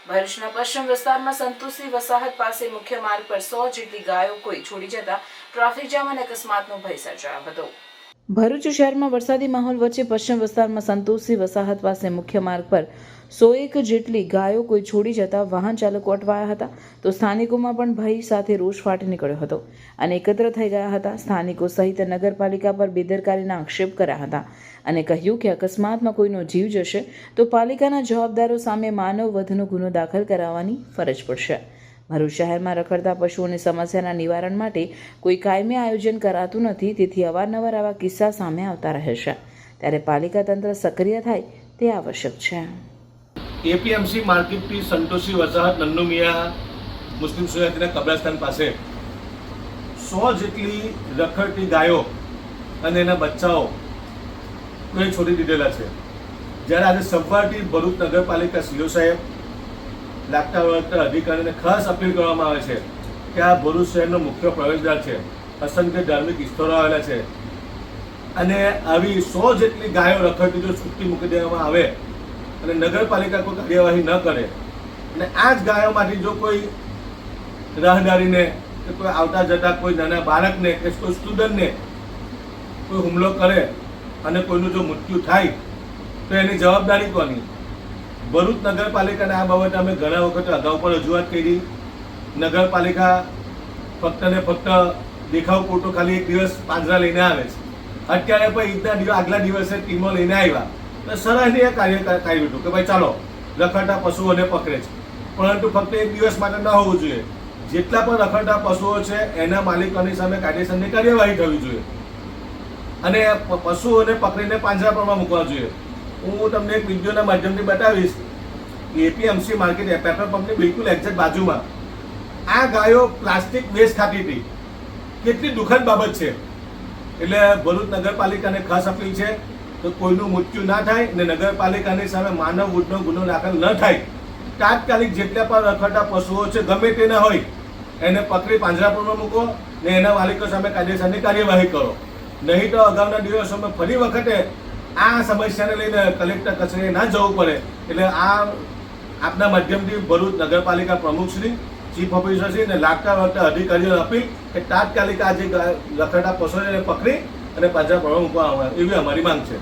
ભરૂચના પશ્ચિમ વિસ્તારમાં સંતોષી વસાહત પાસે મુખ્ય માર્ગ પર 100 જેટલી ગાયો કોઈ છોડી જતા ટ્રાફિક જામ અને અકસ્માતનો ભય સર્જાયો હતો। ભરૂચ શહેરમાં વરસાદી માહોલ વચ્ચે પશ્ચિમ વિસ્તારમાં સંતોષી વસાહત પાસે મુખ્ય માર્ગ પર 101 જેટલી ગાયો કોઈ છોડી જતા વાહન ચાલકો અટવાયા હતા, તો સ્થાનિકોમાં પણ ભય સાથે રોષ ફાટી નીકળ્યો હતો અને એકત્ર થઈ ગયા હતા। સ્થાનિકો સહિત નગરપાલિકા પર બેદરકારીના આક્ષેપ કર્યા હતા અને કહ્યું કે અકસ્માતમાં કોઈનો જીવ જશે તો પાલિકાના જવાબદારો સામે માનવ વધનો ગુનો દાખલ કરાવવાની ફરજ પડશે। ભરૂચ શહેરમાં રખડતા પશુઓની સમસ્યાના નિવારણ માટે કોઈ કાયમી આયોજન કરાતું નથી, તેથી અવારનવાર આવા કિસ્સા સામે આવતા રહે છે, ત્યારે પાલિકા તંત્ર સક્રિય થાય તે આવશ્યક છે। एपीएमसी मार्केट की संतोषी वसाहत नन्नू मियाँ मुस्लिम सोसायटी कब्रस्तान પાસે 100 જેટલી રખડતી ગાયો અને એના બચ્ચાઓ કોઈ છોડી દીધેલા છે। જ્યારે આજે સવારથી ભરૂચ નગરપાલિકા સીઓ સાહેબ લાગતા વળગતા અધિકારીને ખાસ અપીલ કરવામાં આવે છે કે આ ભરૂચ શહેરનો મુખ્ય પ્રવેશદ્વાર છે, અસંખ્ય ધાર્મિક સ્થળો આવેલા છે અને આવી 100 જેટલી ગાયો રખડતી જો છૂટી મૂકી દેવામાં આવે અને નગરપાલિકા કોઈ કાર્યવાહી ન કરે અને આ જ ગાયોમાંથી જો કોઈ રાહદારીને કે કોઈ આવતા જતા કોઈ નાના બાળકને કે કોઈ સ્ટુડન્ટને કોઈ હુમલો કરે અને કોઈનું જો મૃત્યુ થાય તો એની જવાબદારી કોની? ભરૂચ નગરપાલિકાને આ બાબતે અમે ઘણા વખત અગાઉ પણ રજૂઆત કરી। નગરપાલિકા ફક્ત ને ફક્ત દેખાવ પૂરતો ખાલી એક દિવસ પાંજરા લઈને આવે છે। અત્યારે પણ આગલા દિવસે ટીમો લઈને આવ્યા, સરાહનીય કાર્ય કર્યું હતું કે ભાઈ ચાલો રખડતા પશુઓને પકડે છે, પરંતુ ફક્ત એક દિવસ માટે ન હોવું જોઈએ। જેટલા પણ રખડતા પશુઓ છે એના માલિકોની સામે કાયદેસરની કાર્યવાહી થવી જોઈએ અને પશુઓને પકડીને પાંજરાપોળમાં મૂકવા જોઈએ। હું તમને એક વિડીયોના માધ્યમથી બતાવીશ કે એપીએમસી માર્કેટ પેટ્રોલ પંપની બિલકુલ એક્ઝેક્ટ બાજુમાં આ ગાયો પ્લાસ્ટિક વેસ્ટ ખાતી હતી। કેટલી દુઃખદ બાબત છે। એટલે ભરૂચ નગરપાલિકાને ખાસ અપીલ છે તો કોઈનું મૃત્યુ ના થાય ને નગરપાલિકાની સામે માનવ વૃદ્ધનો ગુનો દાખલ ન થાય। તાત્કાલિક જેટલા પણ રખડતા પશુઓ છે ગમે તેના હોય એને પકડી પાંજરાપોળમાં મૂકો ને એના માલિકો સામે કાયદેસરની કાર્યવાહી કરો, નહીં તો અગાઉના દિવસોમાં ફરી વખતે આ સમસ્યાને લઈને કલેક્ટર કચેરીએ ના જવું પડે। એટલે આ આપના માધ્યમથી ભરૂચ નગરપાલિકા પ્રમુખશ્રી, ચીફ ઓફિસરશ્રી અને લાગતા વળગતા અધિકારીઓને અપીલ કે તાત્કાલિક આ જે રખડતા પશુઓને પકડી અને પાંજરાપોળમાં મૂકવામાં આવે એવી અમારી માંગ છે।